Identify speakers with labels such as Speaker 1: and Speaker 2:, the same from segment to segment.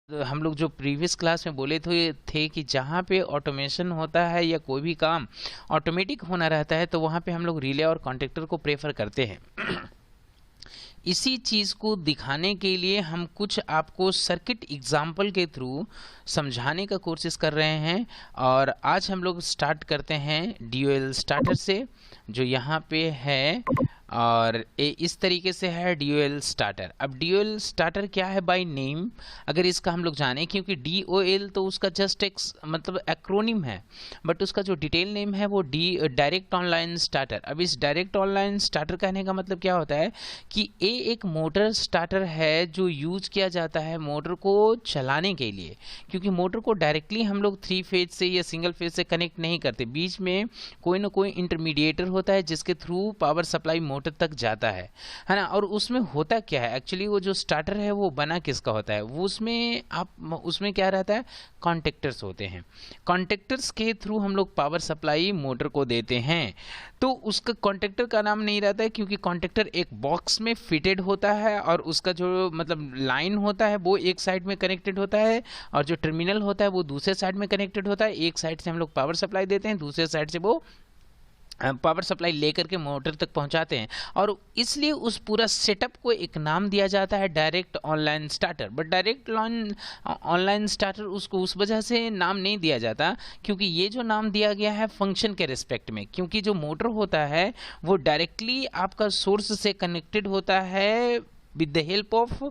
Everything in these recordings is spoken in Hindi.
Speaker 1: हम लोग जो प्रीवियस क्लास में बोले थे कि जहाँ पे ऑटोमेशन होता है या कोई भी काम ऑटोमेटिक होना रहता है तो वहाँ पे हम लोग रिले और कॉन्टेक्टर को प्रेफर करते हैं। इसी चीज़ को दिखाने के लिए हम कुछ आपको सर्किट एग्जाम्पल के थ्रू समझाने का कोशिश कर रहे हैं। और आज हम लोग स्टार्ट करते हैं ड्यूएल स्टार्टर से, जो यहाँ पे है और इस तरीके से है ड्यूएल स्टार्टर। अब ड्यूएल स्टार्टर क्या है बाय नेम, अगर इसका हम लोग जाने, क्योंकि DOL तो उसका जस्ट एक मतलब एक्रोनिम है, बट उसका जो डिटेल नेम है वो डायरेक्ट ऑनलाइन स्टार्टर। अब इस डायरेक्ट ऑनलाइन स्टार्टर कहने का मतलब क्या होता है कि एक मोटर स्टार्टर है जो यूज किया जाता है मोटर को चलाने के लिए, क्योंकि मोटर को डायरेक्टली हम लोग 3 फेज से या सिंगल फेज से कनेक्ट नहीं करते, बीच में कोई ना कोई इंटरमीडिएटर होता है जिसके थ्रू पावर सप्लाई मोटर तक जाता है ना। और उसमें होता क्या है एक्चुअली, वो जो स्टार्टर है वो बना किसका होता है, वो उसमें क्या रहता है, कॉन्टेक्टर्स होते हैं। कॉन्टेक्टर्स के थ्रू हम लोग पावर सप्लाई मोटर को देते हैं। तो उसका कॉन्टेक्टर का नाम नहीं रहता है क्योंकि कॉन्टेक्टर एक बॉक्स में फिटेड होता है और उसका जो मतलब लाइन होता है वो एक साइड में कनेक्टेड होता है और जो टर्मिनल होता है वो दूसरे साइड में कनेक्टेड होता है। एक साइड से हम लोग पावर सप्लाई देते हैं, दूसरे साइड से वो पावर सप्लाई लेकर के मोटर तक पहुंचाते हैं। और इसलिए उस पूरा सेटअप को एक नाम दिया जाता है direct online starter. But direct online starter उसको उस वजह से नाम नहीं दिया जाता क्योंकि ये जो नाम दिया गया है फंक्शन के रिस्पेक्ट में, क्योंकि जो मोटर होता है वो डायरेक्टली आपका सोर्स से कनेक्टेड होता है with the help of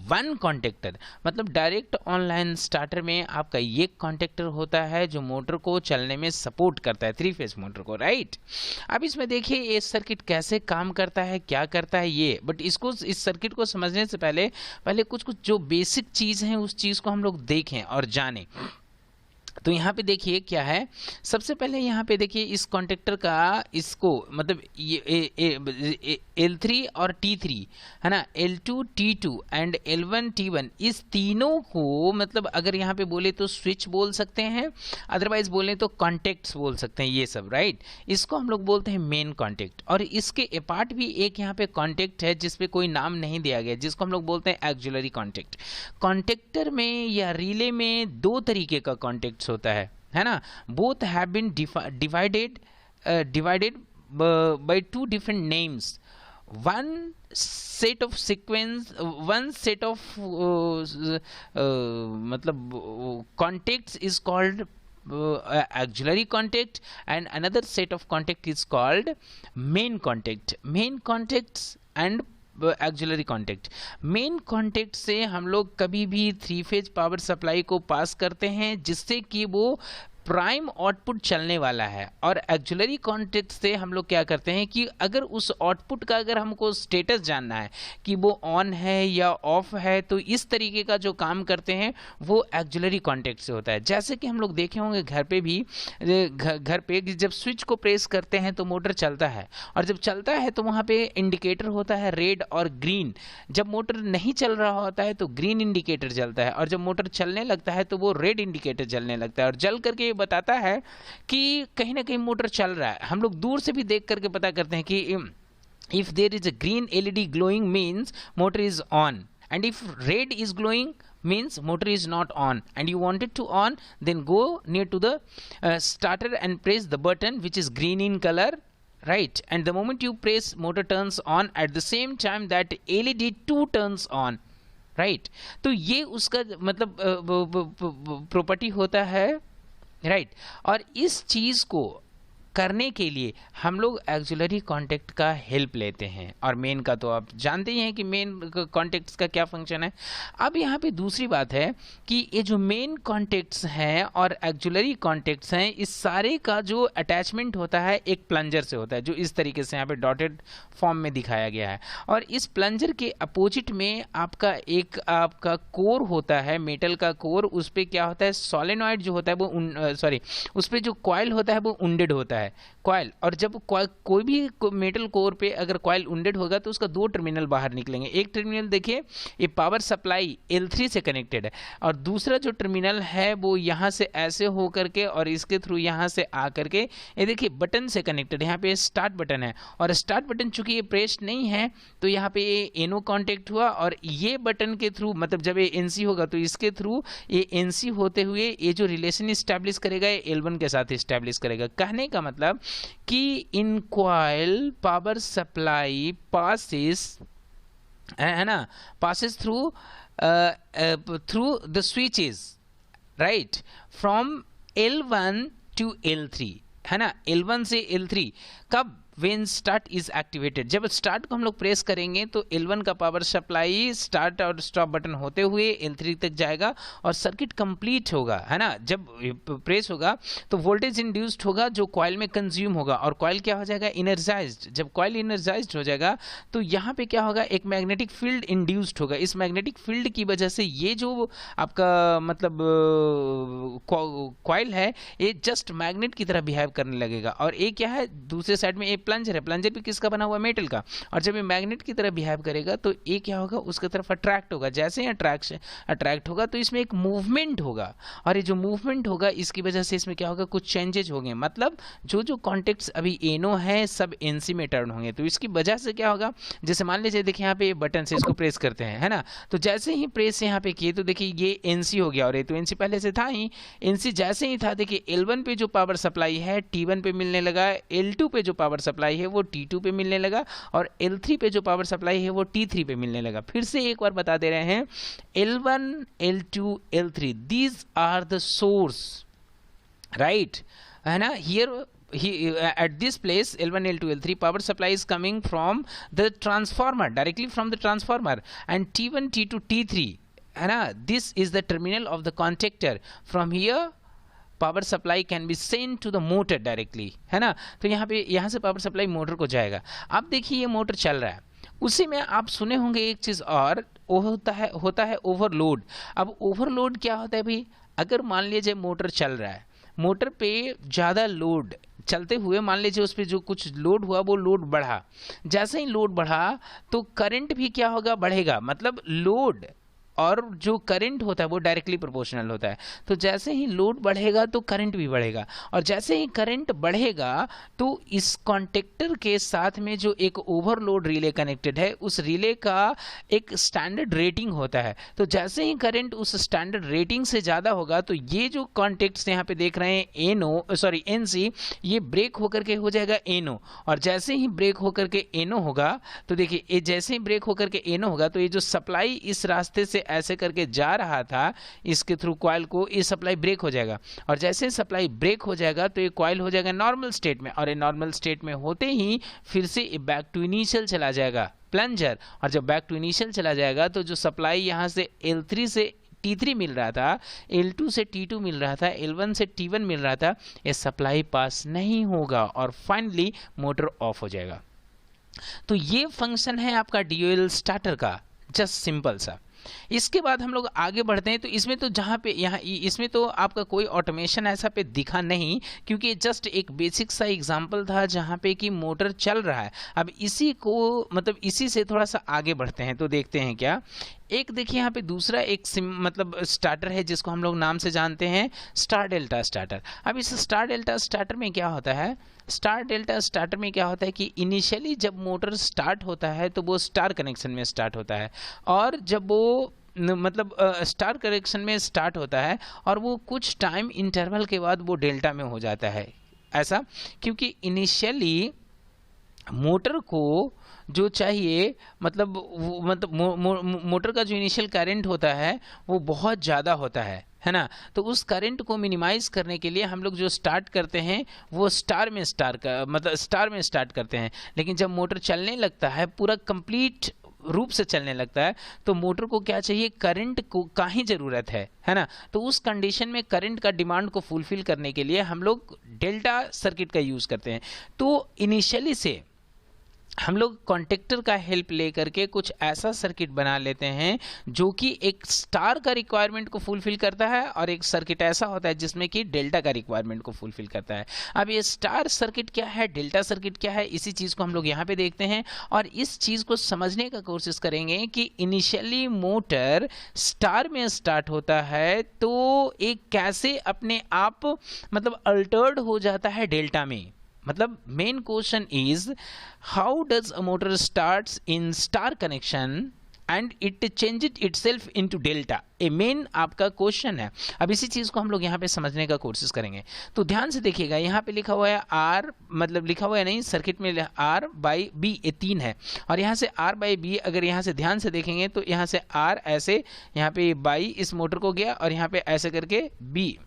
Speaker 1: one contactor. मतलब डायरेक्ट ऑनलाइन स्टार्टर में आपका ये कॉन्टेक्टर होता है जो मोटर को चलने में सपोर्ट करता है, 3 फेज मोटर को, राइट। अब इसमें देखिए ये सर्किट कैसे काम करता है, क्या करता है ये, बट इस सर्किट को समझने से पहले कुछ जो बेसिक चीज़ हैं उस चीज़ को हम लोग देखें और जानें। तो यहाँ पे देखिए क्या है, सबसे पहले यहाँ पे देखिए इस कॉन्टेक्टर का इसको मतलब ये L3 और T3 है ना, L2 T2 and L1 T1, इस तीनों को मतलब अगर यहाँ पे बोले तो स्विच बोल सकते हैं, अदरवाइज बोले तो कॉन्टेक्ट्स बोल सकते हैं, ये सब, राइट। इसको हम लोग बोलते हैं मेन कॉन्टेक्ट। और इसके अपार्ट भी एक यहाँ पे कॉन्टेक्ट है जिसपे कोई नाम नहीं दिया गया, जिसको हम लोग बोलते हैं एक्जुलरी कॉन्टेक्ट। कॉन्टेक्टर में या रिले में 2 तरीके का कॉन्टेक्ट्स होता है ना। Both have been divided by 2 different names. One set of sequence, one set of मतलब contacts is called auxiliary contact and another set of contact is called main contact. Main contacts and auxiliary contact. Main contact से हम लोग कभी भी 3 फेज पावर सप्लाई को पास करते हैं जिससे कि वो प्राइम आउटपुट चलने वाला है। और एक्जुलरी कॉन्टेक्ट से हम लोग क्या करते हैं कि अगर उस आउटपुट का अगर हमको स्टेटस जानना है कि वो ऑन है या ऑफ है, तो इस तरीके का जो काम करते हैं वो एक्जुलरी कॉन्टेक्ट से होता है। जैसे कि हम लोग देखे होंगे घर पे भी, घर पे जब स्विच को प्रेस करते हैं तो मोटर चलता है, और जब चलता है तो वहाँ पे इंडिकेटर होता है रेड और ग्रीन। जब मोटर नहीं चल रहा होता है तो ग्रीन इंडिकेटर जलता है, और जब मोटर चलने लगता है तो वो रेड इंडिकेटर जलने लगता है, और जल करके बताता है कि कहीं ना कहीं मोटर चल रहा है। हम लोग दूर से भी देख करके पता करते हैं कि if there is a green LED glowing means motor is on, and if red is glowing means motor is not on, and you want it to on, then go near to the starter and press the button which is green in color, right, and the moment you press motor turns on, at the same time that LED too turns on, right। तो ये उसका मतलब प्रॉपर्टी होता है, राइट। और इस चीज को करने के लिए हम लोग एक्जुलरी कॉन्टेक्ट का हेल्प लेते हैं, और मेन का तो आप जानते ही हैं कि मेन कॉन्टेक्ट्स का क्या फंक्शन है। अब यहाँ पे दूसरी बात है कि ये जो मेन कॉन्टेक्ट्स हैं और एक्जुलरी कॉन्टेक्ट्स हैं, इस सारे का जो अटैचमेंट होता है एक प्लंजर से होता है, जो इस तरीके से यहाँ पे डॉटेड फॉर्म में दिखाया गया है। और इस प्लंजर के अपोजिट में आपका कोर होता है, मेटल का कोर, उस पर क्या होता है, सोलेनॉइड जो होता है वो उस पर जो कॉइल होता है वो उंडेड होता है। है कॉइल, और जब कोई भी मेटल कोर पे अगर कॉइल उंडेड होगा तो उसका दो टर्मिनल बाहर निकलेंगे। एक टर्मिनल देखिए ये पावर सप्लाई L3 से कनेक्टेड है, और दूसरा जो टर्मिनल है वो यहाँ से ऐसे हो करके और इसके थ्रू यहाँ से आ करके ये देखिए बटन से कनेक्टेड। यहाँ पे स्टार्ट बटन है, और स्टार्ट बटन चूंकि ये प्रेस्ड नहीं है तो यहाँ पे ये एनो कांटेक्ट हुआ, और ये बटन के थ्रू मतलब जब ये एनसी होगा तो इसके थ्रू ये एनसी होते हुए ये जो रिलेशन स्टैब्लिश करेगा ये L1 के साथ स्टैब्लिश करेगा। कहने का मतलब कि in coil power supply passes है ना, passes through the switches right from L1 to L3 है ना, L1 से L3 कब वेन स्टार्ट इज एक्टिवेटेड, जब स्टार्ट को हम लोग प्रेस करेंगे तो L1 का पावर सप्लाई स्टार्ट और स्टॉप बटन होते हुए L3 तक जाएगा और सर्किट कंप्लीट होगा है ना। जब प्रेस होगा तो वोल्टेज इंड्यूस्ड होगा जो कॉइल में कंज्यूम होगा, और कॉइल क्या हो जाएगा एनर्जाइज्ड। जब कॉइल एनर्जाइज्ड हो जाएगा तो यहाँ पे क्या होगा एक मैग्नेटिक फील्ड इंड्यूस्ड होगा। इस मैग्नेटिक फील्ड की वजह से ये जो आपका मतलब कॉइल है ये जस्ट मैग्नेट की तरह बिहेव करने लगेगा। और ये क्या है दूसरे साइड में प्लंजर है, प्लंजर भी किसका बना हुआ मेटल का, और जब ये मैग्नेट की तरह बिहेव करेगा तो ये क्या होगा उसके तरफ अट्रैक्ट होगा। जैसे ही अट्रैक्ट होगा तो इसमें एक मूवमेंट होगा, और ये जो मूवमेंट होगा इसकी वजह से इसमें क्या होगा कुछ चेंजेज होंगे, मतलब जो जो कॉन्टेक्ट्स अभी एनो है सब एनसी में टर्न होंगे। तो इसकी वजह से क्या होगा, जैसे मान लीजिए देखिए यहाँ पे बटन से इसको प्रेस करते हैं है ना, तो जैसे ही प्रेस यहाँ पे किए तो देखिए ये एनसी हो गया, और ये तो एनसी पहले से था ही। एनसी जैसे ही था देखिए L1 पे जो पावर सप्लाई है T1 पे मिलने लगा, L2 पे जो पावर सप्लाई है वो T2 पे मिलने लगा, और L3 पे जो पावर सप्लाई है वो T3 पे मिलने लगा। फिर से एक बार बता दे रहे हैं L1 L2 L3 these are the source right है ना। Here at this place L1 L2 L3 power supply is coming from the transformer, directly from the transformer, and T1 T2 T3 है ना, this is the terminal of the contactor. From here power supply can be send to the motor directly है ना। तो यहाँ से पावर सप्लाई मोटर को जाएगा। अब देखिए ये मोटर चल रहा है, उसी में आप सुने होंगे एक चीज़ और वो होता है ओवरलोड। अब ओवरलोड क्या होता है भाई, अगर मान लीजिए मोटर चल रहा है, मोटर पे ज़्यादा लोड चलते हुए मान लीजिए उस पर जो कुछ लोड हुआ वो लोड बढ़ा, जैसे ही लोड बढ़ा तो करंट भी क्या होगा बढ़ेगा, मतलब लोड और जो करंट होता है वो डायरेक्टली प्रोपोर्शनल होता है। तो जैसे ही लोड बढ़ेगा तो करंट भी बढ़ेगा, और जैसे ही करंट बढ़ेगा तो इस कॉन्टेक्टर के साथ में जो एक ओवरलोड रिले कनेक्टेड है उस रिले का एक स्टैंडर्ड रेटिंग होता है। तो जैसे ही करंट उस स्टैंडर्ड रेटिंग से ज़्यादा होगा तो ये जो कॉन्टेक्ट्स यहाँ पे देख रहे हैं एनसी ये ब्रेक होकर के हो जाएगा एनो, और जैसे ही ब्रेक होकर के एनो होगा तो देखिए जैसे ही ब्रेक होकर के एनो होगा तो ये जो सप्लाई इस रास्ते से ऐसे करके जा रहा था इसके थ्रू कॉइल को, ये सप्लाई ब्रेक हो जाएगा, और जैसे सप्लाई ब्रेक हो जाएगा तो ये कॉइल हो जाएगा नॉर्मल स्टेट में, और ये नॉर्मल स्टेट में होते ही फिर से बैक टू इनिशियल चला जाएगा प्लंजर, और जब बैक टू इनिशियल चला जाएगा तो जो सप्लाई यहाँ से L3 से T3 मिल रहा था, L2 से T2 मिल रहा था, L1 से T1 मिल रहा था, ये सप्लाई पास नहीं होगा और फाइनली मोटर ऑफ हो जाएगा। तो ये फंक्शन है आपका DOL स्टार्टर का, जस्ट सिंपल सा। इसके बाद हम लोग आगे बढ़ते हैं। तो इसमें तो इसमें तो आपका कोई ऑटोमेशन ऐसा पे दिखा नहीं, क्योंकि जस्ट एक बेसिक सा एग्जांपल था जहाँ पे कि मोटर चल रहा है। अब इसी को मतलब इसी से थोड़ा सा आगे बढ़ते हैं तो देखते हैं क्या। एक देखिए यहाँ पे दूसरा एक मतलब स्टार्टर है जिसको हम लोग नाम से जानते हैं स्टार डेल्टा स्टार्टर। अब इस स्टार डेल्टा स्टार्टर में क्या होता है, स्टार डेल्टा स्टार्टर में क्या होता है कि इनिशियली जब मोटर स्टार्ट होता है तो वो स्टार कनेक्शन में स्टार्ट होता है, और जब वो मतलब स्टार कनेक्शन में स्टार्ट होता है और वो कुछ टाइम इंटरवल के बाद वो डेल्टा में हो जाता है। ऐसा क्योंकि इनिशियली मोटर को जो चाहिए मतलब मोटर का जो इनिशियल करंट होता है वो बहुत ज़्यादा होता है ना। तो उस करंट को मिनिमाइज करने के लिए हम लोग जो स्टार्ट करते हैं वो स्टार में स्टार्ट करते हैं। लेकिन जब मोटर चलने लगता है पूरा कंप्लीट रूप से चलने लगता है तो मोटर को क्या चाहिए, करंट को का ही ज़रूरत है ना। तो उस कंडीशन में करंट का डिमांड को फुलफिल करने के लिए हम लोग डेल्टा सर्किट का यूज़ करते हैं। तो इनिशियली से हम लोग कॉन्टेक्टर का हेल्प लेकर के कुछ ऐसा सर्किट बना लेते हैं जो कि एक स्टार का रिक्वायरमेंट को फुलफिल करता है और एक सर्किट ऐसा होता है जिसमें कि डेल्टा का रिक्वायरमेंट को फुलफिल करता है। अब ये स्टार सर्किट क्या है, डेल्टा सर्किट क्या है, इसी चीज़ को हम लोग यहाँ पे देखते हैं और इस चीज़ को समझने का कोशिश करेंगे कि इनिशियली मोटर स्टार में स्टार्ट होता है तो एक कैसे अपने आप मतलब अल्टर्ड हो जाता है डेल्टा में। मतलब main question is how does a motor starts in star connection and it changes itself into delta, A main आपका क्वेश्चन है। अब इसी चीज को हम लोग यहाँ पे समझने का कोशिश करेंगे। तो ध्यान से देखिएगा, यहाँ पे लिखा हुआ है आर, मतलब लिखा हुआ है नहीं सर्किट में, आर बाई बी, ये 3 है और यहाँ से आर बाई बी अगर यहाँ से ध्यान से देखेंगे तो यहाँ से आर ऐसे, यहाँ पे बाई इस मोटर को गया और यहाँ पे ऐसे करके बी,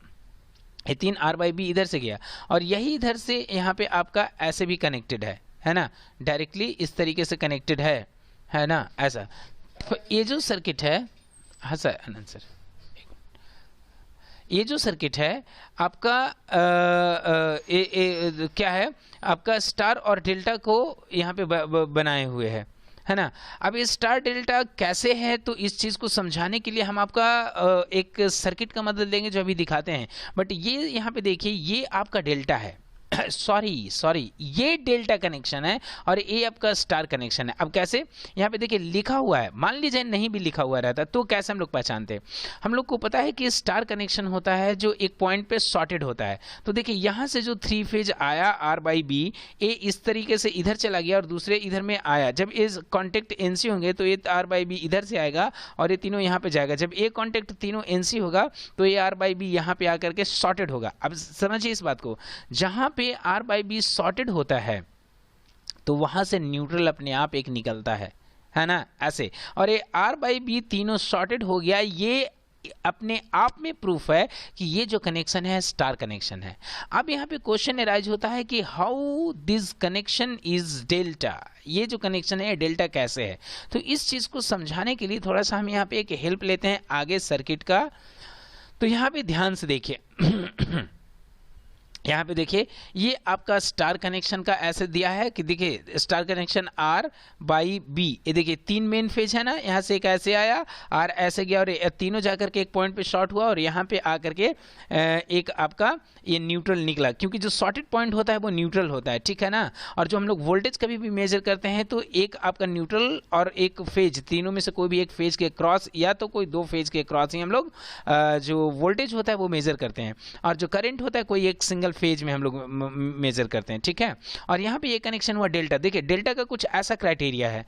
Speaker 1: ये 3 आर बाई बी इधर से गया और यही इधर से यहाँ पे आपका ऐसे भी कनेक्टेड है ना, डायरेक्टली इस तरीके से कनेक्टेड है ना ऐसा। तो ये जो सर्किट है, हाँ सर अनंत सर, ये जो सर्किट है आपका क्या है, आपका स्टार और डेल्टा को यहाँ पे बनाए हुए है ना। अब ये स्टार डेल्टा कैसे है, तो इस चीज़ को समझाने के लिए हम आपका एक सर्किट का मदद लेंगे जो अभी दिखाते हैं। बट ये यहाँ पे देखिए, ये आपका डेल्टा है सॉरी ये डेल्टा कनेक्शन है और ये आपका स्टार कनेक्शन है। अब कैसे, यहाँ पे देखिए लिखा हुआ है, मान लीजिए नहीं भी लिखा हुआ रहता तो कैसे हम लोग पहचानते हैं। हम लोग को पता है कि स्टार कनेक्शन होता है जो एक पॉइंट पे शॉर्टेड होता है। तो देखिए यहाँ से जो 3 फेज आया आर बाई बी, ये इस तरीके से इधर चला गया और दूसरे इधर में आया। जब ये कॉन्टेक्ट एनसी होंगे तो ये आर बाई बी इधर से आएगा और ये तीनों यहाँ पे जाएगा। जब ये कॉन्टेक्ट तीनों एनसी होगा तो ये आर बाई बी यहाँ पे आकर के शॉर्टेड होगा। अब समझिए इस बात को, जहाँ पे आर बाई बी शॉर्टेड होता है तो वहां से न्यूट्रल अपने आप एक निकलता है ना ऐसे, और ये आर बाई बी तीनों शॉर्टेड हो गया। ये अपने आप में प्रूफ है कि ये जो कनेक्शन है स्टार कनेक्शन है। अब यहाँ पे क्वेश्चन अराइज होता है कि how this connection is delta, ये जो कनेक्शन है डेल्टा कैसे है। तो इस चीज को समझाने के लिए थोड़ा सा हम यहाँ पे एक हेल्प लेते हैं आगे सर्किट का। तो यहाँ पे ध्यान से देखिए यहाँ पे देखिए, ये आपका स्टार कनेक्शन का ऐसे दिया है कि देखिए star connection R by B, ये देखिए 3 मेन फेज है ना, यहाँ से एक ऐसे आया, आर ऐसे गया और तीनों जाकर के एक पॉइंट पे शॉर्ट हुआ और यहाँ पे आकर के एक आपका ये न्यूट्रल निकला, क्योंकि जो शॉर्टेड पॉइंट होता है वो न्यूट्रल होता है, ठीक है ना। और जो हम लोग वोल्टेज कभी भी मेजर करते हैं तो एक आपका न्यूट्रल और एक फेज, तीनों में से कोई भी एक फेज के क्रॉस या तो कोई 2 फेज के क्रॉस ही हम लोग जो वोल्टेज होता है वो मेजर करते हैं, और जो करंट होता है कोई एक सिंगल फेज में हम लोग मेजर करते हैं, ठीक है। और यहाँ पे ये कनेक्शन हुआ डेल्टा। देखिए डेल्टा का कुछ ऐसा क्राइटेरिया है,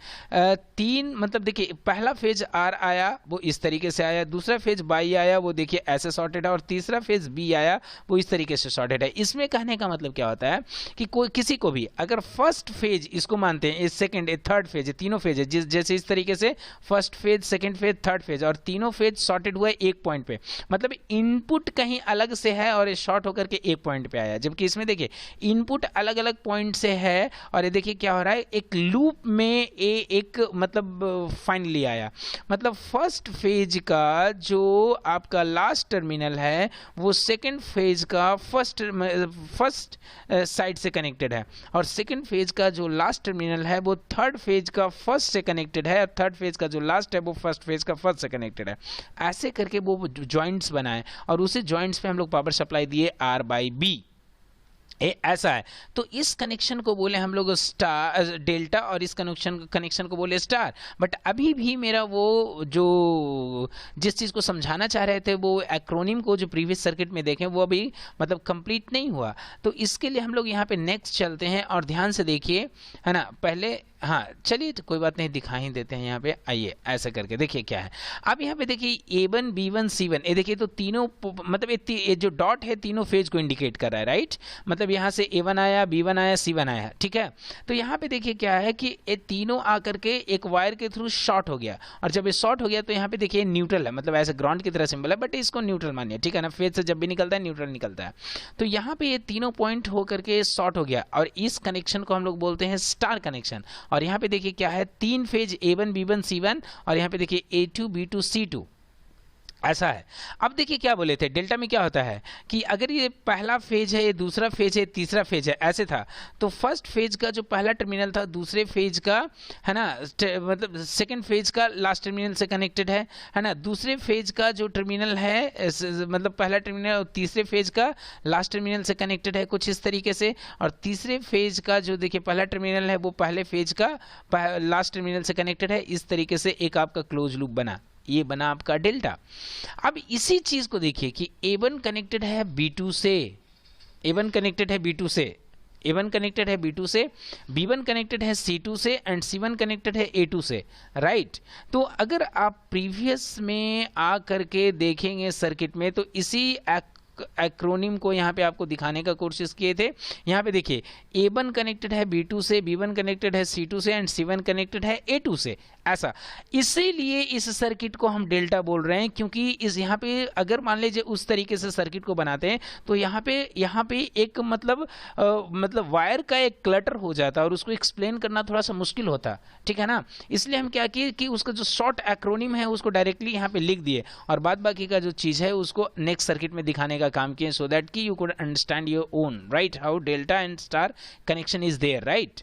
Speaker 1: 3 मतलब देखिए पहला फेज आर आया वो इस तरीके से आया, दूसरा फेज बाई आया वो देखिए ऐसे सॉर्टेड है, और तीसरा फेज बी आया वो इस तरीके से सॉर्टेड है। इसमें कहने का मतलब क्या होता है कि कोई किसी को भी अगर फर्स्ट फेज इसको मानते हैं, सेकंड थर्ड फेज, तीनों फेज है, जैसे इस तरीके से first phase second phase third phase, और तीनों फेज सॉर्टेड हुआ है एक पॉइंट पे, मतलब इनपुट कहीं अलग से है और ये शॉर्ट होकर के एक पॉइंट पे आया, जबकि इसमें देखिए इनपुट अलग अलग पॉइंट से है और ये देखिए क्या हो रहा है, एक लूप में एक मतलब फाइनली आया। मतलब फर्स्ट फेज का जो आपका लास्ट टर्मिनल है वो सेकंड फेज का फर्स्ट साइड से कनेक्टेड है, और सेकंड फेज का जो लास्ट टर्मिनल है वो थर्ड फेज का फर्स्ट से कनेक्टेड है, और थर्ड फेज का जो लास्ट है वो फर्स्ट फेज का फर्स्ट से कनेक्टेड है। ऐसे करके वो जॉइंट्स बनाए और उसी जॉइंट्स पे हम लोग पावर सप्लाई दिए आर बाई बी, ऐसा है। तो इस कनेक्शन को बोले हम लोग स्टार डेल्टा और इस कनेक्शन को बोले स्टार। बट अभी भी मेरा वो जो जिस चीज़ को समझाना चाह रहे थे वो एक्रोनिम को जो प्रीवियस सर्किट में देखें वो अभी मतलब कंप्लीट नहीं हुआ। तो इसके लिए हम लोग यहाँ पे नेक्स्ट चलते हैं और ध्यान से देखिए, है ना। पहले हाँ चलिए तो कोई बात नहीं, दिखा ही देते हैं यहाँ पे, आइए ऐसे करके देखिए क्या है। अब यहाँ पे देखिए A1 B1 C1, ये देखिए तो तीनों मतलब ये जो डॉट है तीनों फेज को इंडिकेट कर रहा है, राइट। मतलब यहाँ से A1 आया B1 आया C1 आया, ठीक है। तो यहाँ पे देखिए क्या है कि ये तीनों आकर के एक वायर के थ्रू शॉर्ट हो गया, और जब ये शॉर्ट हो गया तो यहाँ पे देखिए न्यूट्रल है, मतलब ऐसे ग्राउंड की तरह सिंबल है, बट इसको न्यूट्रल मानिए, ठीक है ना। फेज से जब भी निकलता है न्यूट्रल निकलता है। तो यहाँ पे ये तीनों पॉइंट होकर के शॉर्ट हो गया, और इस कनेक्शन को हम लोग बोलते हैं स्टार कनेक्शन। और यहाँ पे देखिए क्या है, 3 फेज A1 B1 C1, और यहाँ पे देखिए A2 B2 C2, ऐसा है। अब देखिए क्या बोले थे, डेल्टा में क्या होता है कि अगर ये पहला फेज है, ये दूसरा फेज है, तीसरा फेज है, ऐसे था, तो फर्स्ट फेज का जो पहला टर्मिनल था दूसरे फेज का, है ना, मतलब सेकंड फेज का लास्ट टर्मिनल से कनेक्टेड है ना, दूसरे फेज का जो टर्मिनल है मतलब पहला टर्मिनल और तीसरे फेज का लास्ट टर्मिनल से कनेक्टेड है कुछ इस तरीके से, और तीसरे फेज का जो देखिए पहला टर्मिनल है वो पहले फेज का लास्ट टर्मिनल से कनेक्टेड है। इस तरीके से एक आपका क्लोज लूप बना, ये बना आपका डेल्टा। अब इसी चीज को देखिए कि A1 कनेक्टेड है B2 से, A1 कनेक्टेड है B2 से, A1 कनेक्टेड है B2 से, B1 कनेक्टेड है C2 से एंड C1 कनेक्टेड है A2 से, राइट। तो अगर आप प्रीवियस में आ करके देखेंगे सर्किट में, तो इसी एक्रोनिम को यहाँ पे आपको दिखाने का कोशिश किए थे। यहाँ पे देखिए A1 कनेक्टेड है B2 से, B1 कनेक्टेड है C2 से एंड C1 कनेक्टेड है A2 से, ऐसा। इसीलिए इस सर्किट को हम डेल्टा बोल रहे हैं, क्योंकि इस यहाँ पे अगर मान लीजिए उस तरीके से सर्किट को बनाते हैं तो यहाँ पे एक मतलब वायर का एक क्लटर हो जाता है और उसको एक्सप्लेन करना थोड़ा सा मुश्किल होता, ठीक है ना। इसलिए हम क्या किए कि उसका जो शॉर्ट एक्रोनिम है उसको डायरेक्टली यहाँ पे लिख दिए और बाद बाकी का जो चीज़ है उसको नेक्स्ट सर्किट में दिखाने का काम किए, सो दैट कि you could understand your own, right, how delta and star connection is there, right.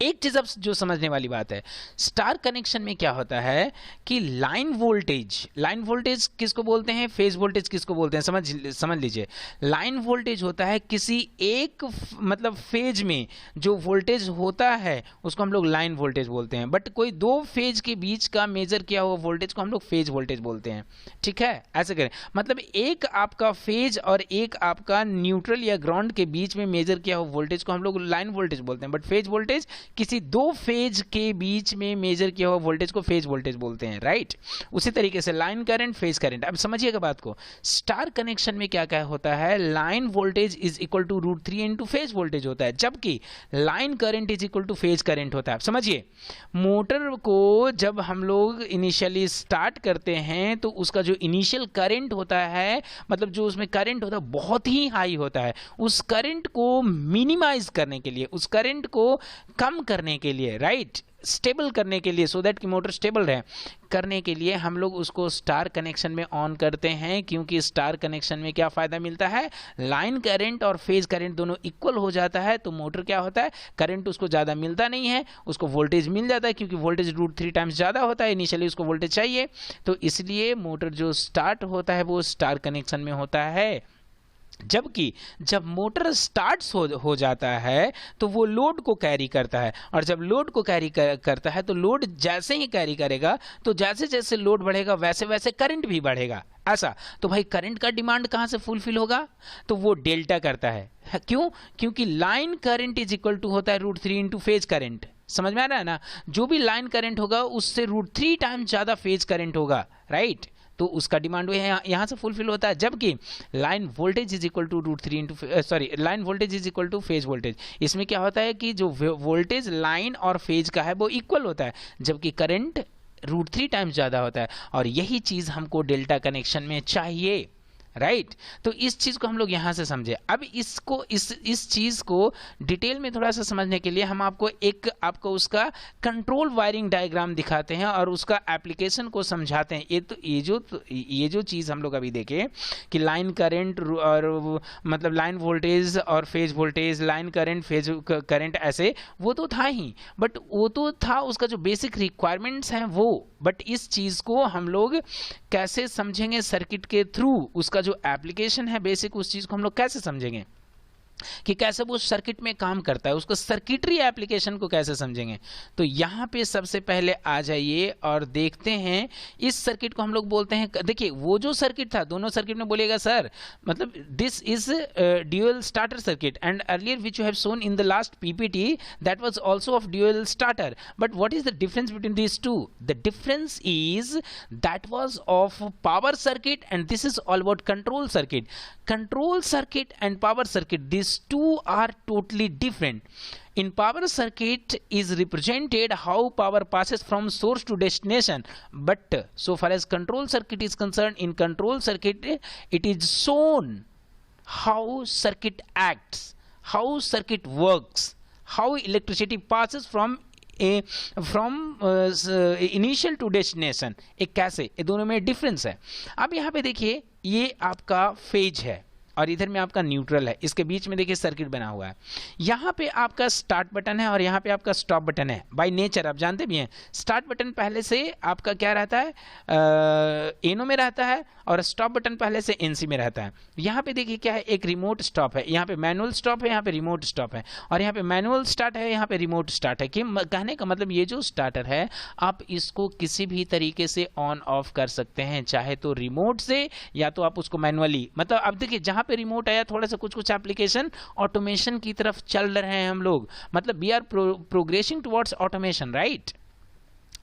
Speaker 1: एक चीज अब जो समझने वाली बात है, स्टार कनेक्शन में क्या होता है कि लाइन वोल्टेज किसको बोलते हैं, फेज वोल्टेज किसको बोलते हैं, समझ लीजिए। लाइन वोल्टेज होता है किसी एक मतलब फेज में जो वोल्टेज होता है उसको हम लोग लाइन वोल्टेज बोलते हैं, बट कोई दो फेज के बीच का मेजर किया हुआ वोल्टेज को हम लोग फेज वोल्टेज बोलते हैं, ठीक है। ऐसे करें, मतलब एक आपका फेज और एक आपका न्यूट्रल या ग्राउंड के बीच में मेजर किया हुआ वोल्टेज को हम लोग लाइन वोल्टेज बोलते हैं, बट फेज वोल्टेज किसी दो फेज के बीच में मेजर किया हुआ वोल्टेज को फेज वोल्टेज बोलते हैं, राइट। उसी तरीके से लाइन करंट, फेज करंट। अब समझिएगा बात को, स्टार कनेक्शन में क्या क्या होता है, line voltage is equal to √3 into phase voltage होता है, जबकि line current is equal to phase current होता है। अब समझिए, मोटर को जब हम लोग इनिशियली स्टार्ट करते हैं तो उसका जो इनिशियल करंट होता है, मतलब जो उसमें करंट होता है बहुत ही हाई होता है। उस करंट को मिनिमाइज करने के लिए, उस करंट को कम करने के लिए, राइट, स्टेबल करने के लिए, सो दैट कि मोटर स्टेबल रहे, करने के लिए हम लोग उसको स्टार कनेक्शन में ऑन करते हैं, क्योंकि स्टार कनेक्शन में क्या फायदा मिलता है, लाइन करंट और फेज करंट दोनों इक्वल हो जाता है, तो मोटर क्या होता है, करंट उसको ज़्यादा मिलता नहीं है, उसको वोल्टेज मिल जाता है, क्योंकि वोल्टेज √3 टाइम्स ज़्यादा होता है, इनिशियली उसको वोल्टेज चाहिए, तो इसलिए मोटर जो स्टार्ट होता है वो स्टार कनेक्शन में होता है। जबकि जब मोटर स्टार्ट हो जाता है तो वो लोड को कैरी करता है, और जब लोड को कैरी करता है तो लोड जैसे ही कैरी करेगा तो जैसे जैसे लोड बढ़ेगा वैसे वैसे करंट भी बढ़ेगा, ऐसा। तो भाई करंट का डिमांड कहां से फुलफिल होगा, तो वो डेल्टा करता है। क्यों, क्योंकि line current is equal to होता है √3 इंटू फेज करंट। समझ में आ रहा है ना, जो भी लाइन करंट होगा उससे √3 टाइम्स ज्यादा फेज करंट होगा, राइट। तो उसका डिमांड वो यहाँ से फुलफिल होता है, जबकि line voltage is equal to √3 into line voltage is equal to phase voltage. इसमें क्या होता है कि जो वोल्टेज लाइन और फेज का है वो इक्वल होता है, जबकि करंट √3 टाइम्स ज़्यादा होता है, और यही चीज़ हमको डेल्टा कनेक्शन में चाहिए, राइट। तो इस चीज को हम लोग यहां से समझे। अब इसको इस चीज को डिटेल में थोड़ा सा समझने के लिए हम आपको उसका कंट्रोल वायरिंग डायग्राम दिखाते हैं और उसका एप्लीकेशन को समझाते हैं। ये जो चीज हम लोग अभी देखे कि लाइन करंट और मतलब लाइन वोल्टेज और phase voltage, line current phase current, ऐसे वो तो था ही, बट वो तो था उसका जो बेसिक रिक्वायरमेंट्स हैं वो, बट इस चीज को हम लोग कैसे समझेंगे सर्किट के थ्रू, उसका जो एप्लीकेशन है बेसिक, उस चीज को हम लोग कैसे समझेंगे कि कैसे वो सर्किट में काम करता है, उसको सर्किटरी एप्लीकेशन को कैसे समझेंगे। तो यहां पे सबसे पहले आ जाइए और देखते हैं इस सर्किट को हम लोग बोलते हैं, देखिए वो जो सर्किट था, दोनों सर्किट में बोलिएगा सर, मतलब this is dual starter circuit and earlier which you have shown in the last PPT that was also of dual starter, but what is the difference between these two, the difference is that was of power circuit and this is all about control circuit. Control circuit and power circuit, these two are totally different. In power circuit is represented how power passes from source to destination, but so far as control circuit is concerned, in control circuit it is shown how circuit acts, how circuit works, how electricity passes from a from initial to destination, एक कैसे, ये दोनों में डिफरेंस है। अब यहाँ पे देखिए ये आपका फेज है और इधर में आपका न्यूट्रल है, इसके बीच में देखिए सर्किट बना हुआ है। यहाँ पे आपका स्टार्ट बटन है और यहाँ पे आपका स्टॉप बटन है। बाय नेचर आप जानते भी हैं स्टार्ट बटन पहले से आपका क्या रहता है, एनो में रहता है और स्टॉप बटन पहले से एनसी में रहता है। यहाँ पे देखिए क्या है, एक रिमोट स्टॉप है, यहाँ पे मैनुअल स्टॉप है, यहाँ पे रिमोट स्टॉप है, और यहाँ पे मैनुअल स्टार्ट है, यहाँ पे रिमोट स्टार्ट है। कि कहने का मतलब ये जो स्टार्टर है आप इसको किसी भी तरीके से ऑन ऑफ कर सकते हैं, चाहे तो रिमोट से या तो आप उसको मैनुअली, मतलब अब देखिए जहां पे रिमोट आया थोड़ा सा कुछ एप्लीकेशन ऑटोमेशन की तरफ चल रहे हैं हम लोग, मतलब we are progressing towards automation, right.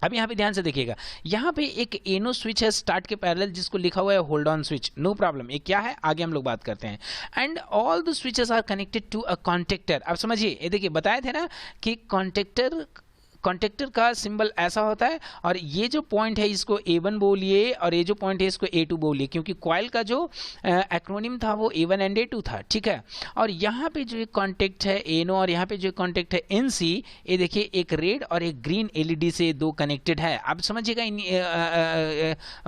Speaker 1: अब यहाँ पे ध्यान से देखिएगा, यहाँ पे एक एनो स्विच है स्टार्ट के पैरेलल जिसको लिखा हुआ है hold on switch, no problem, ये क्या है आगे हम लोग बात करते हैं। And all the switches are connected to a contactor. अब समझिए, ये देखिए बताए थे ना कि कॉन्टेक्टर का सिंबल ऐसा होता है, और ये जो पॉइंट है इसको A1 बोलिए और ये जो पॉइंट है इसको A2 बोलिए, क्योंकि कॉइल का जो एक्रोनिम था वो A1 एंड A2 था, ठीक है। और यहाँ पे जो एक कॉन्टेक्ट है एनो और यहाँ पे जो कॉन्टेक्ट है NC, ये देखिए एक रेड और एक ग्रीन LED से दो कनेक्टेड है। अब समझिएगा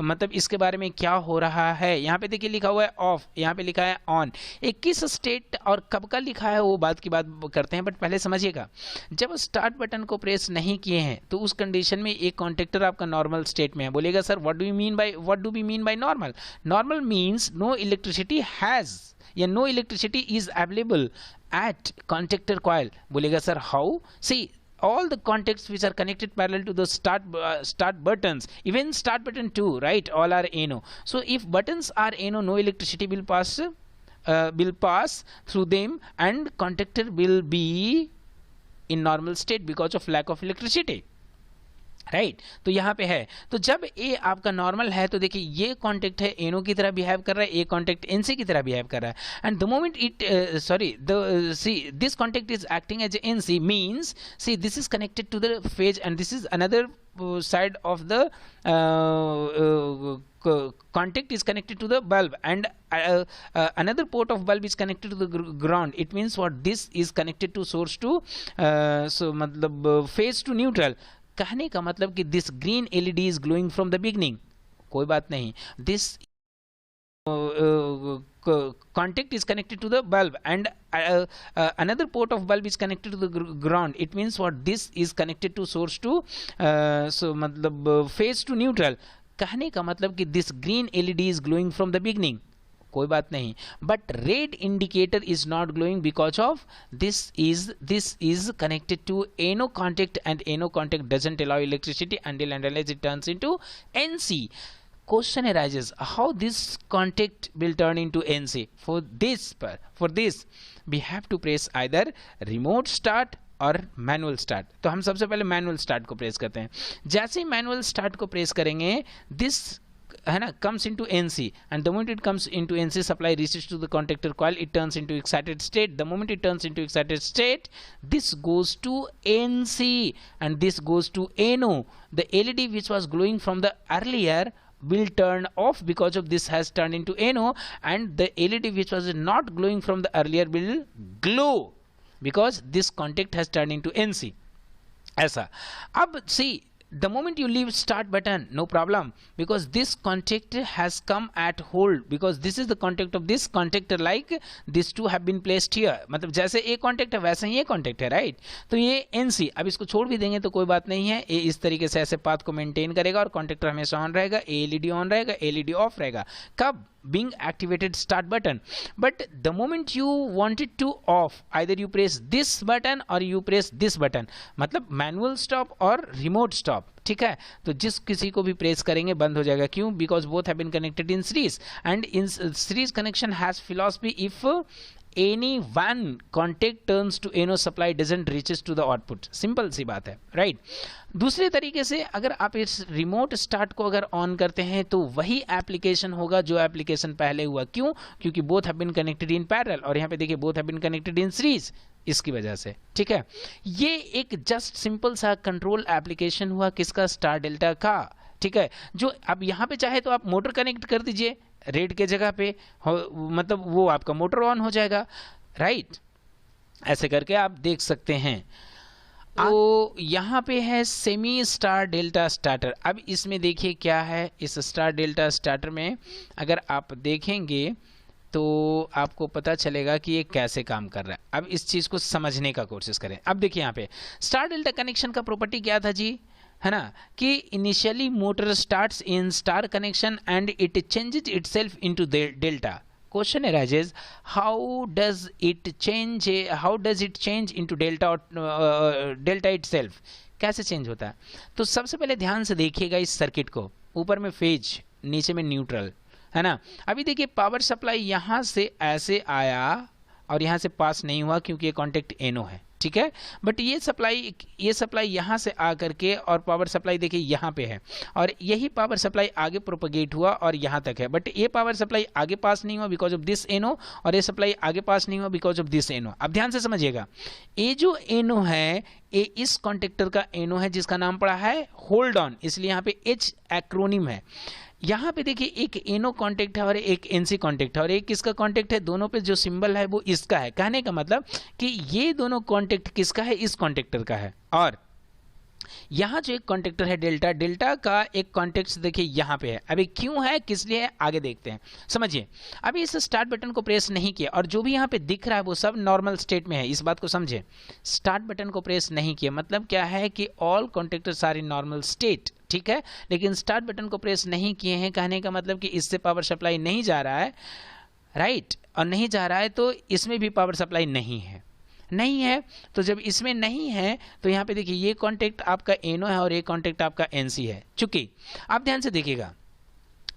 Speaker 1: मतलब इसके बारे में क्या हो रहा है। यहाँ पे देखिए लिखा हुआ है ऑफ, यहाँ पे लिखा है ऑन। एक किस स्टेट और कब का लिखा है वो बात की बात करते हैं, बट पहले समझिएगा जब स्टार्ट बटन को प्रेस नहीं किए हैं तो उस कंडीशन में एक कॉन्टेक्टर आपका नॉर्मल स्टेट में है। बोलेगा sir what do we mean by normal? Normal means no electricity has या no electricity is available at contactor coil. बोलेगा sir how? See all the contacts which are connected parallel to the start buttons, even start button too, right, all are ANO. So if buttons are ANO, no electricity will pass through them and contactor will be in normal state because of lack of electricity, right. तो यहाँ पे है, तो जब ए आपका नॉर्मल है तो देखिए ये कॉन्टेक्ट है एनो की तरह बिहेव कर रहा है, ए कॉन्टेक्ट एनसी की तरह बिहेव कर रहा है। And the moment it see this contact is acting as NC means see this is connected to the phase and this is another side of the contact is connected to the bulb and another port of bulb is connected to the ground. It means what, this is connected to source to so मतलब phase to neutral। कहने का मतलब कि this green LED is glowing from the beginning, कोई बात नहीं, this contact is connected to the bulb and another port of bulb is connected to the ground. It means what, this is connected to source to so मतलब phase to neutral। कहने का मतलब कि this green LED is glowing from the beginning, कोई बात नहीं, but red indicator is not glowing because of this is connected to ANO contact and ANO contact doesn't allow electricity until and unless it turns into NC। Question arises, how this contact will turn into NC? For this we have to press either remote start और मैनुअल स्टार्ट। तो हम सबसे पहले मैनुअल स्टार्ट को प्रेस करते हैं। जैसे ही मैनुअल स्टार्ट को प्रेस करेंगे दिस है ना comes into NC and the moment it comes into NC supply reaches to the contactor coil, it turns into excited state। The moment it turns into excited state this goes to NC and this goes to ANO। The LED which was glowing from the earlier will turn off because of this has turned into NO and the LED which was not glowing from the earlier will glow because this contact has turned into NC। ऐसा। अब see the moment you leave start button no problem because this contact has come at hold because this is the contact of this contactor, like these two have been placed here। मतलब जैसे एक कॉन्टेक्ट है वैसे ही ये कॉन्टेक्ट है, राइट। तो ये NC, अब इसको छोड़ भी देंगे तो कोई बात नहीं है, ये इस तरीके से ऐसे पाथ को मेंटेन करेगा और कॉन्टेक्टर हमेशा ऑन रहेगा, LED ऑन रहेगा, LED ऑफ रहेगा। कब? being activated start button। but the moment you want it to off either you press this button or you press this button, मतलब मैनुअल स्टॉप और रिमोट स्टॉप, ठीक है। तो जिस किसी को भी प्रेस करेंगे बंद हो जाएगा, क्यों? Because both have been connected in series and in series connection has philosophy if any one contact turns to NO supply doesn't reaches to the output। Simple सी बात है, राइट। दूसरे तरीके से अगर आप इस रिमोट स्टार्ट को अगर ऑन करते हैं तो वही एप्लीकेशन होगा जो एप्लीकेशन पहले हुआ। क्यों? क्योंकि both have been connected in parallel और यहाँ पे देखिए both have been connected in series, इसकी वजह से, ठीक है। ये एक जस्ट सिंपल सा कंट्रोल एप्लीकेशन हुआ किसका? स्टार डेल्टा का, ठीक है। जो अब यहाँ पे चाहे तो आप मोटर कनेक्ट कर दीजिए रेड के जगह पे, मतलब वो आपका मोटर ऑन हो जाएगा, राइट। ऐसे करके आप देख सकते हैं। तो यहाँ पे है सेमी स्टार डेल्टा स्टार्टर। अब इसमें देखिए क्या है, इस स्टार डेल्टा स्टार्टर में अगर आप देखेंगे तो आपको पता चलेगा कि ये कैसे काम कर रहा है। अब इस चीज़ को समझने का कोशिश करें। अब देखिए यहाँ पे स्टार डेल्टा कनेक्शन का प्रॉपर्टी क्या था जी, है ना, कि initially motor starts in star connection and it changes itself into delta. Question arises, how does it change into delta delta itself? कैसे चेंज होता है? तो सबसे पहले ध्यान से देखिएगा इस सर्किट को, ऊपर में फेज, नीचे में न्यूट्रल, है ना। अभी देखिए पावर सप्लाई यहाँ से ऐसे आया और यहाँ से पास नहीं हुआ क्योंकि ये कॉन्टेक्ट एनो है, ठीक है। बट ये सप्लाई यहाँ से आ करके और पावर सप्लाई देखिए यहाँ पे है और यही पावर सप्लाई आगे प्रोपगेट हुआ और यहाँ तक है। बट ये पावर सप्लाई आगे पास नहीं हुआ बिकॉज ऑफ दिस एनो और ये सप्लाई आगे पास नहीं हुआ बिकॉज ऑफ दिस एनो। अब ध्यान से समझिएगा, ये जो एनो है ये इस कॉन्टेक्टर का एनो है जिसका नाम पड़ा है होल्ड ऑन, इसलिए यहाँ पे H एक्रोनिम है। यहाँ पे देखिए एक एनो कॉन्टेक्ट है और एक एनसी कॉन्टेक्ट है और एक किसका कॉन्टेक्ट है, दोनों पे जो सिंबल है वो इसका है। कहने का मतलब कि ये दोनों कॉन्टेक्ट किसका है, इस कॉन्टेक्टर का है। और यहाँ जो एक कॉन्टेक्टर है डेल्टा, डेल्टा का एक कॉन्टेक्ट देखिए यहाँ पे है। अभी क्यों है, किस लिए है, आगे देखते हैं, समझिए। अभी इस स्टार्ट बटन को प्रेस नहीं किया और जो भी यहाँ पे दिख रहा है वो सब नॉर्मल स्टेट में है, इस बात को समझे। स्टार्ट बटन को प्रेस नहीं किया मतलब क्या है कि all contactors are in normal state, ठीक है। लेकिन स्टार्ट बटन को प्रेस नहीं किए हैं, कहने का मतलब कि इससे पावर सप्लाई नहीं जा रहा है, राइट, और नहीं जा रहा है तो इसमें भी पावर सप्लाई नहीं है। तो जब इसमें नहीं है तो यहाँ पे देखिए ये कॉन्टेक्ट आपका एनो है और ये कॉन्टेक्ट आपका एनसी है। चूंकि आप ध्यान से देखिएगा,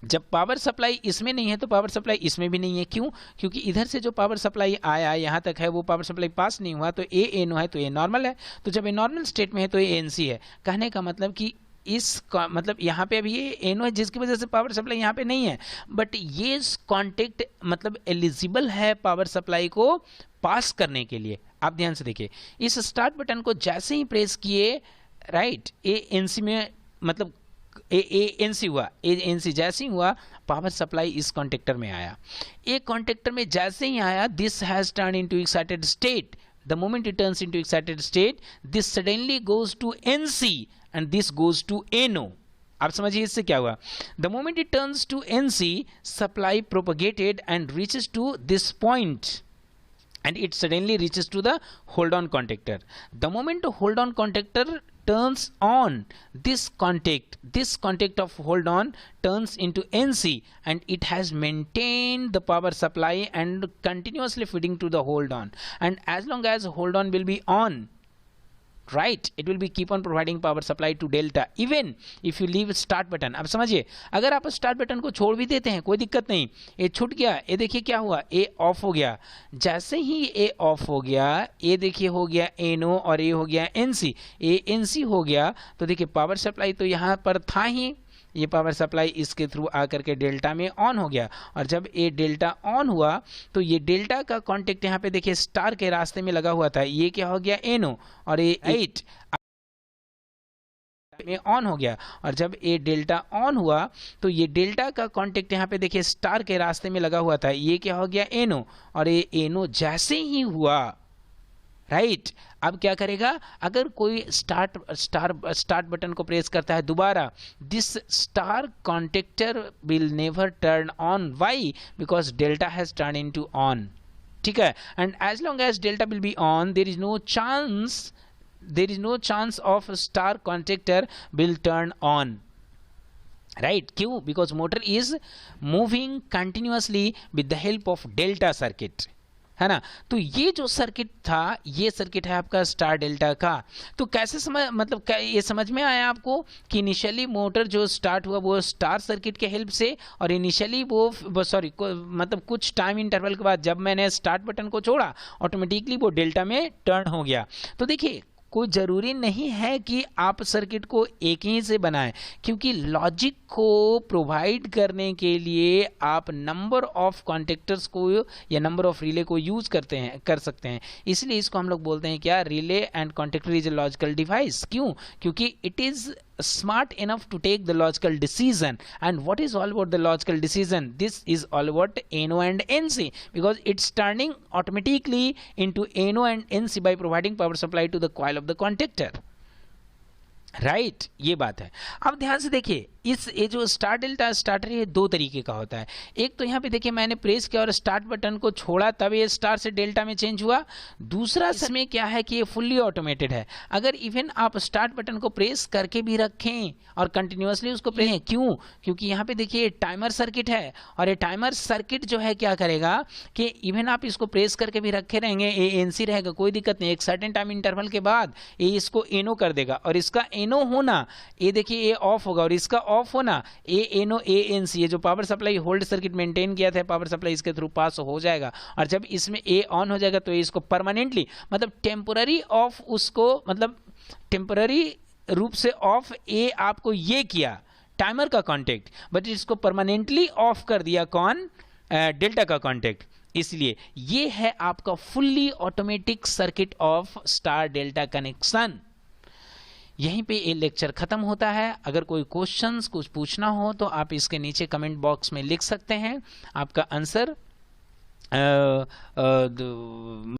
Speaker 1: जब पावर सप्लाई इसमें नहीं है तो पावर सप्लाई इसमें भी नहीं है। क्यों? क्योंकि इधर से जो पावर सप्लाई आया यहाँ तक है वो पावर सप्लाई पास नहीं हुआ, तो ए एनो है तो ये नॉर्मल है। तो जब ये नॉर्मल स्टेट में है तो ये एनसी है। कहने का मतलब कि मतलब यहाँ पे अभी ये एनो है जिसकी वजह से पावर सप्लाई यहाँ पे नहीं है, बट ये कॉन्टेक्ट मतलब एलिजिबल है पावर सप्लाई को पास करने के लिए। आप ध्यान से देखिए, इस स्टार्ट बटन को जैसे ही प्रेस किए, राइट, ए एनसी में मतलब ए एनसी हुआ, ए एनसी जैसे ही हुआ पावर सप्लाई इस कॉन्टेक्टर में आया। एक कॉन्टेक्टर में जैसे ही आया, this has turn into excited state. The moment it turns into excited state, this suddenly goes to NC and this goes to NO. आप समझिए इससे क्या हुआ। The moment it turns to NC, supply propagated and reaches to this point, and it suddenly reaches to the hold on contactor. The moment the hold on contactor turns on, this contact of hold on turns into NC and it has maintained the power supply and continuously feeding to the hold on, and as long as hold on will be on, right, it will be keep on providing power supply to delta even if you leave start button. अब समझिए, अगर आप स्टार्ट बटन को छोड़ भी देते हैं कोई दिक्कत नहीं, ये छूट गया, ये देखिए क्या हुआ, ए ऑफ हो गया। जैसे ही ए ऑफ हो गया, ये देखिए हो गया एनो और ये हो गया एनसी, ए एनसी हो गया, तो देखिए पावर सप्लाई तो यहाँ पर था ही, ये पावर सप्लाई इसके थ्रू आकर के डेल्टा में ऑन हो गया। और जब ये डेल्टा ऑन हुआ तो ये डेल्टा का कॉन्टेक्ट यहाँ पे देखिए स्टार के रास्ते में लगा हुआ था, ये क्या हो गया, एनो, और ये 8 में ऑन हो गया। और जब ये डेल्टा ऑन हुआ तो ये डेल्टा का कॉन्टेक्ट यहाँ पे देखिए स्टार के रास्ते में लगा हुआ था, ये क्या हो गया, एनो, और ये एनो जैसे ही हुआ, राइट, अब क्या करेगा, अगर कोई स्टार्ट बटन को प्रेस करता है दोबारा, this star contactor will never turn on. Why? Because delta has turn into on, ठीक है। And as long as delta will be on, there is no chance of star contactor will turn on, right. क्यों? Because motor is moving continuously with the help of delta circuit, है ना। तो ये जो सर्किट था, ये सर्किट है आपका स्टार डेल्टा का। तो कैसे ये समझ में आया आपको कि इनिशियली मोटर जो स्टार्ट हुआ वो स्टार सर्किट के हेल्प से, और इनिशियली वो मतलब कुछ टाइम इंटरवल के बाद जब मैंने स्टार्ट बटन को छोड़ा ऑटोमेटिकली वो डेल्टा में टर्न हो गया। तो देखिए कोई ज़रूरी नहीं है कि आप सर्किट को एक ही से बनाएं, क्योंकि लॉजिक को प्रोवाइड करने के लिए आप नंबर ऑफ कॉन्टेक्टर्स को या नंबर ऑफ रिले को यूज कर सकते हैं। इसलिए इसको हम लोग बोलते हैं क्या, relay and contactor is a logical device. क्यों? क्योंकि it is smart enough to take the logical decision. And what is all about the logical decision? This is all about NO and NC, because it's turning automatically into NO and NC by providing power supply to the coil of the contactor. Right ये बात है। अब ध्यान से देखिए, इस ये जो स्टार डेल्टा स्टार्टर है दो तरीके का होता है। एक तो यहाँ पे देखिए मैंने प्रेस किया और स्टार्ट बटन को छोड़ा तब ये स्टार से डेल्टा में चेंज हुआ। दूसरा इसमें क्या है कि ये फुल्ली ऑटोमेटेड है। अगर इवन आप स्टार्ट बटन को प्रेस करके भी रखें और कंटिन्यूसली उसको प्रेस, क्यों? क्योंकि यहाँ पे देखिए टाइमर सर्किट है, और ये टाइमर सर्किट जो है क्या करेगा कि इवन आप इसको प्रेस करके भी रखे रहेंगे, ये एनसी रहेगा, कोई दिक्कत नहीं। एक सर्टेन टाइम इंटरवल के बाद ये इसको एनो कर देगा, और इसका एनो होना, ये देखिए ये ऑफ होगा और इसका ऑफ होना, ए एनो ए एन सी, ये जो power supply hold circuit maintain किया था पावर सप्लाई इसके थ्रू पास हो जाएगा। और जब इसमें ए ऑन हो जाएगा तो ये इसको परमानेंटली, मतलब टेम्पोररी ऑफ, उसको मतलब टेम्पोररी रूप से ऑफ ए आपको ये किया टाइमर का कॉन्टेक्ट, बट इसको परमानेंटली ऑफ कर दिया कौन? डेल्टा का कॉन्टेक्ट। इसलिए ये है आपका fully automatic circuit of star delta connection. यहीं पे ये लेक्चर खत्म होता है। अगर कोई क्वेश्चंस कुछ पूछना हो तो आप इसके नीचे कमेंट बॉक्स में लिख सकते हैं। आपका आंसर